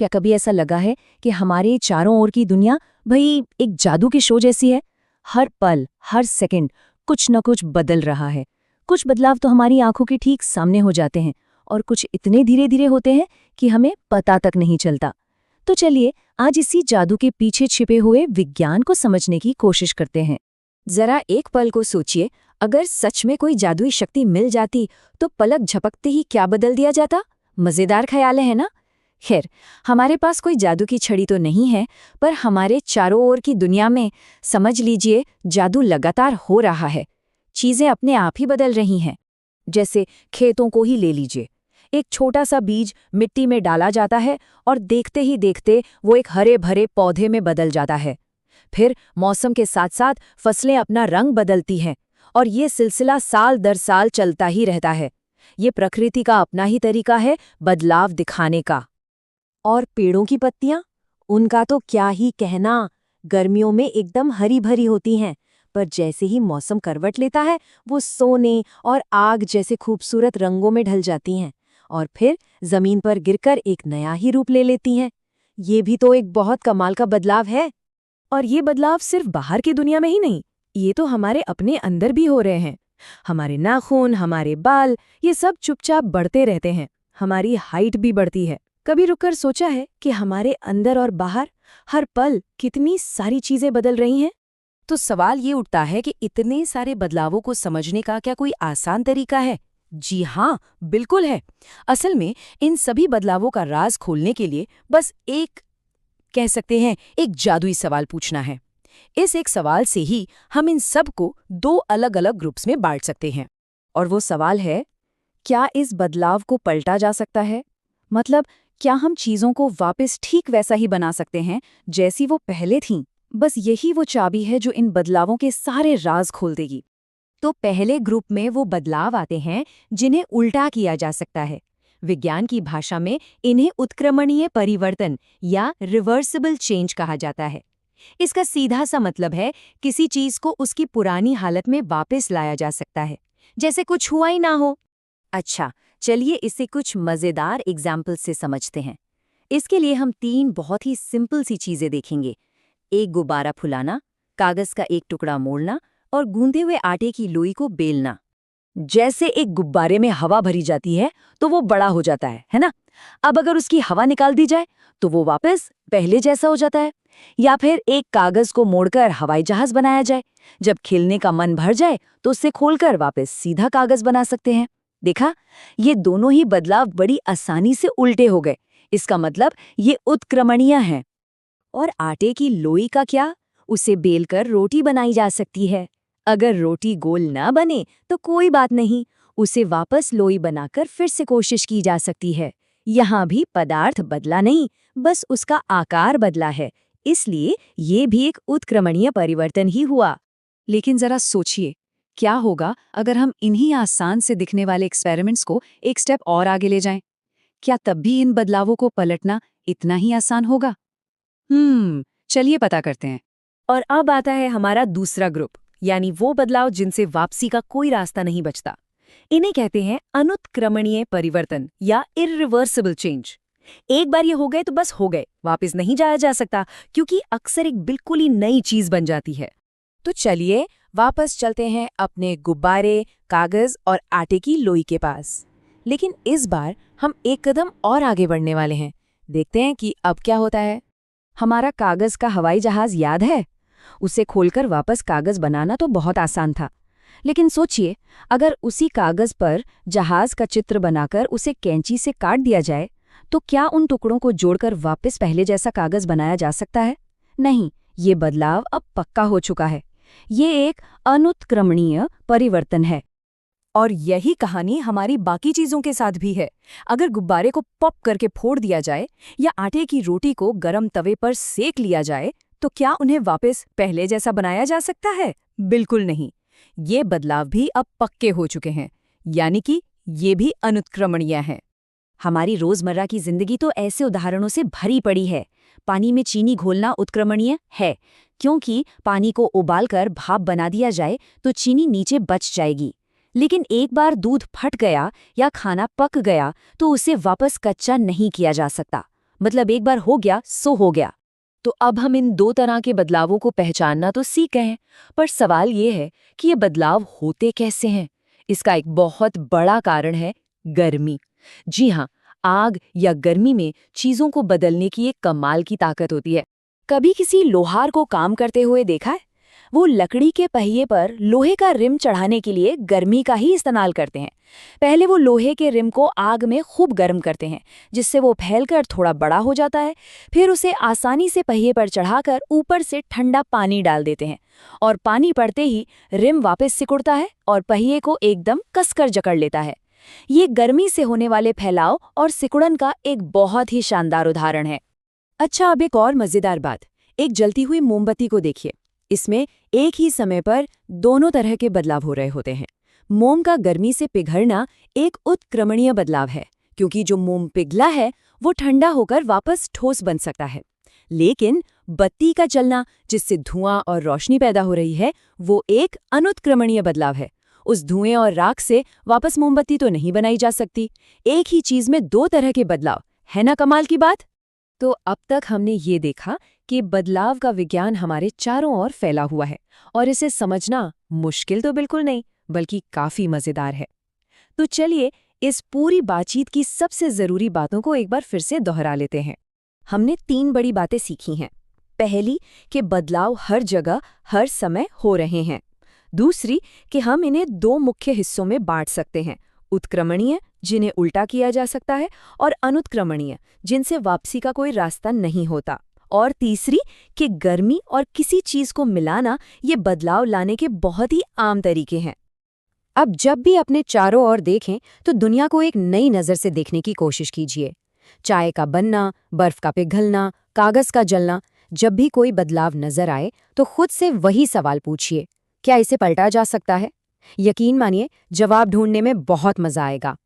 क्या कभी ऐसा लगा है कि हमारे चारों ओर की दुनिया भाई एक जादू के शो जैसी है? हर पल, हर सेकंड कुछ न कुछ बदल रहा है। कुछ बदलाव तो हमारी आंखों के ठीक सामने हो जाते हैं और कुछ इतने धीरे धीरे होते हैं कि हमें पता तक नहीं चलता। तो चलिए आज इसी जादू के पीछे छिपे हुए विज्ञान को समझने की कोशिश करते हैं। जरा एक पल को सोचिए, अगर सच में कोई जादुई शक्ति मिल जाती तो पलक झपकते ही क्या बदल दिया जाता? मजेदार ख्याल है ना? खैर, हमारे पास कोई जादू की छड़ी तो नहीं है, पर हमारे चारों ओर की दुनिया में समझ लीजिए जादू लगातार हो रहा है। चीजें अपने आप ही बदल रही हैं। जैसे खेतों को ही ले लीजिए। एक छोटा सा बीज मिट्टी में डाला जाता है और देखते ही देखते वो एक हरे भरे पौधे में बदल जाता है। फिर मौसम के साथ साथ फसलें अपना रंग बदलती हैं और ये सिलसिला साल दर साल चलता ही रहता है। ये प्रकृति का अपना ही तरीका है बदलाव दिखाने का। और पेड़ों की पत्तियां, उनका तो क्या ही कहना। गर्मियों में एकदम हरी भरी होती हैं, पर जैसे ही मौसम करवट लेता है वो सोने और आग जैसे खूबसूरत रंगों में ढल जाती हैं और फिर जमीन पर गिरकर एक नया ही रूप ले लेती हैं। ये भी तो एक बहुत कमाल का बदलाव है। और ये बदलाव सिर्फ बाहर की दुनिया में ही नहीं, ये तो हमारे अपने अंदर भी हो रहे हैं। हमारे नाखून, हमारे बाल, ये सब चुपचाप बढ़ते रहते हैं। हमारी हाइट भी बढ़ती है। कभी रुककर सोचा है कि हमारे अंदर और बाहर हर पल कितनी सारी चीजें बदल रही हैं? तो सवाल ये उठता है कि इतने सारे बदलावों को समझने का क्या कोई आसान तरीका है? जी हाँ, बिल्कुल है। असल में इन सभी बदलावों का राज खोलने के लिए बस कह सकते हैं एक जादुई सवाल पूछना है। इस एक सवाल से ही हम इन सब को दो अलग अलग ग्रुप्स में बांट सकते हैं। और वो सवाल है, क्या इस बदलाव को पलटा जा सकता है? मतलब, क्या हम चीजों को वापस ठीक वैसा ही बना सकते हैं जैसी वो पहले थीं? बस यही वो चाबी है जो इन बदलावों के सारे राज खोल देगी। तो पहले ग्रुप में वो बदलाव आते हैं जिन्हें उल्टा किया जा सकता है। विज्ञान की भाषा में इन्हें उत्क्रमणीय परिवर्तन या रिवर्सिबल चेंज कहा जाता है। इसका सीधा सा मतलब है किसी चीज को उसकी पुरानी हालत में वापस लाया जा सकता है, जैसे कुछ हुआ ही ना हो। अच्छा, चलिए इसे कुछ मजेदार एग्जाम्पल से समझते हैं। इसके लिए हम 3 बहुत ही सिंपल सी चीजें देखेंगे। एक गुब्बारा फुलाना, कागज का एक टुकड़ा मोड़ना और गूंदे हुए आटे की लोई को बेलना। जैसे एक गुब्बारे में हवा भरी जाती है तो वो बड़ा हो जाता है ना? अब अगर उसकी हवा निकाल दी जाए तो वो वापस पहले जैसा हो जाता है। या फिर एक कागज को मोड़कर हवाई जहाज बनाया जाए। जब खिलने का मन भर जाए तो उससे खोलकर वापस सीधा कागज बना सकते हैं। देखा, ये दोनों ही बदलाव बड़ी आसानी से उल्टे हो गए। इसका मतलब ये उत्क्रमणीय है। और आटे की लोई का क्या? उसे बेलकर रोटी बनाई जा सकती है। अगर रोटी गोल ना बने तो कोई बात नहीं, उसे वापस लोई बनाकर फिर से कोशिश की जा सकती है। यहाँ भी पदार्थ बदला नहीं, बस उसका आकार बदला है। इसलिए ये भी एक उत्क्रमणीय परिवर्तन ही हुआ। लेकिन जरा सोचिए, क्या होगा अगर हम इन्हीं आसान से दिखने वाले एक्सपेरिमेंट्स को एक स्टेप और आगे ले जाएं? क्या तब भी इन बदलावों को पलटना इतना ही आसान होगा? चलिए पता करते हैं। और अब आता है हमारा दूसरा ग्रुप, यानी वो बदलाव जिनसे वापसी का कोई रास्ता नहीं बचता। इन्हें कहते हैं अनुत्क्रमणीय परिवर्तन या इररिवर्सिबल चेंज। एक बार ये हो गए तो बस हो गए, वापस नहीं जाया जा सकता, क्योंकि अक्सर एक बिल्कुल ही नई चीज बन जाती है। तो चलिए वापस चलते हैं अपने गुब्बारे, कागज और आटे की लोई के पास। लेकिन इस बार हम एक कदम और आगे बढ़ने वाले हैं। देखते हैं कि अब क्या होता है। हमारा कागज का हवाई जहाज याद है? उसे खोलकर वापस कागज बनाना तो बहुत आसान था। लेकिन सोचिए, अगर उसी कागज पर जहाज का चित्र बनाकर उसे कैंची से काट दिया जाए तो क्या उन टुकड़ों को जोड़कर वापस पहले जैसा कागज बनाया जा सकता है? नहीं, ये बदलाव अब पक्का हो चुका है। ये एक अनुत्क्रमणीय परिवर्तन है। और यही कहानी हमारी बाकी चीजों के साथ भी है। अगर गुब्बारे को पॉप करके फोड़ दिया जाए या आटे की रोटी को गरम तवे पर सेक लिया जाए तो क्या उन्हें वापस पहले जैसा बनाया जा सकता है? बिल्कुल नहीं। ये बदलाव भी अब पक्के हो चुके हैं, यानी कि ये भी अनुत्क्रमणीय हैं। हमारी रोजमर्रा की जिंदगी तो ऐसे उदाहरणों से भरी पड़ी है। पानी में चीनी घोलना उत्क्रमणीय है, क्योंकि पानी को उबालकर भाप बना दिया जाए तो चीनी नीचे बच जाएगी। लेकिन एक बार दूध फट गया या खाना पक गया तो उसे वापस कच्चा नहीं किया जा सकता। मतलब एक बार हो गया सो हो गया। तो अब हम इन दो तरह के बदलावों को पहचानना तो सीख गए हैं, पर सवाल ये है कि ये बदलाव होते कैसे हैं। इसका एक बहुत बड़ा कारण है गर्मी। जी हाँ, आग या गर्मी में चीजों को बदलने की एक कमाल की ताकत होती है। कभी किसी लोहार को काम करते हुए देखा है? वो लकड़ी के पहिए पर लोहे का रिम चढ़ाने के लिए गर्मी का ही इस्तेमाल करते हैं। पहले वो लोहे के रिम को आग में खूब गर्म करते हैं, जिससे वो फैलकर थोड़ा बड़ा हो जाता है। फिर उसे आसानी से पहिए पर चढ़ाकर ऊपर से ठंडा पानी डाल देते हैं, और पानी पड़ते ही रिम वापस सिकुड़ता है और पहिए को एकदम कसकर जकड़ लेता है। ये गर्मी से होने वाले फैलाव और सिकुड़न का एक बहुत ही शानदार उदाहरण है। अच्छा, अब एक और मजेदार बात, एक जलती हुई मोमबत्ती को देखिए। इसमें एक ही समय पर दोनों तरह के बदलाव हो रहे होते हैं। मोम का गर्मी से पिघलना एक उत्क्रमणीय बदलाव है, क्योंकि जो मोम पिघला है वो ठंडा होकर वापस ठोस बन सकता है। लेकिन बत्ती का जलना, जिससे धुआं और रोशनी पैदा हो रही है, वो एक अनुत्क्रमणीय बदलाव है। उस धुएं और राख से वापस मोमबत्ती तो नहीं बनाई जा सकती। एक ही चीज में दो तरह के बदलाव, है ना कमाल की बात? तो अब तक हमने ये देखा कि बदलाव का विज्ञान हमारे चारों ओर फैला हुआ है, और इसे समझना मुश्किल तो बिल्कुल नहीं, बल्कि काफी मजेदार है। तो चलिए इस पूरी बातचीत की सबसे जरूरी बातों को एक बार फिर से दोहरा लेते हैं। हमने 3 बड़ी बातें सीखी हैं। पहली, कि बदलाव हर जगह हर समय हो रहे हैं। दूसरी, कि हम इन्हें 2 मुख्य हिस्सों में बांट सकते हैं, उत्क्रमणीय, जिन्हें उल्टा किया जा सकता है, और अनुत्क्रमणीय, जिनसे वापसी का कोई रास्ता नहीं होता। और तीसरी, कि गर्मी और किसी चीज को मिलाना ये बदलाव लाने के बहुत ही आम तरीके हैं। अब जब भी अपने चारों ओर देखें तो दुनिया को एक नई नज़र से देखने की कोशिश कीजिए। चाय का बनना, बर्फ का पिघलना, कागज का जलना, जब भी कोई बदलाव नजर आए तो खुद से वही सवाल पूछिए, क्या इसे पलटा जा सकता है? यकीन मानिए, जवाब ढूंढने में बहुत मजा आएगा।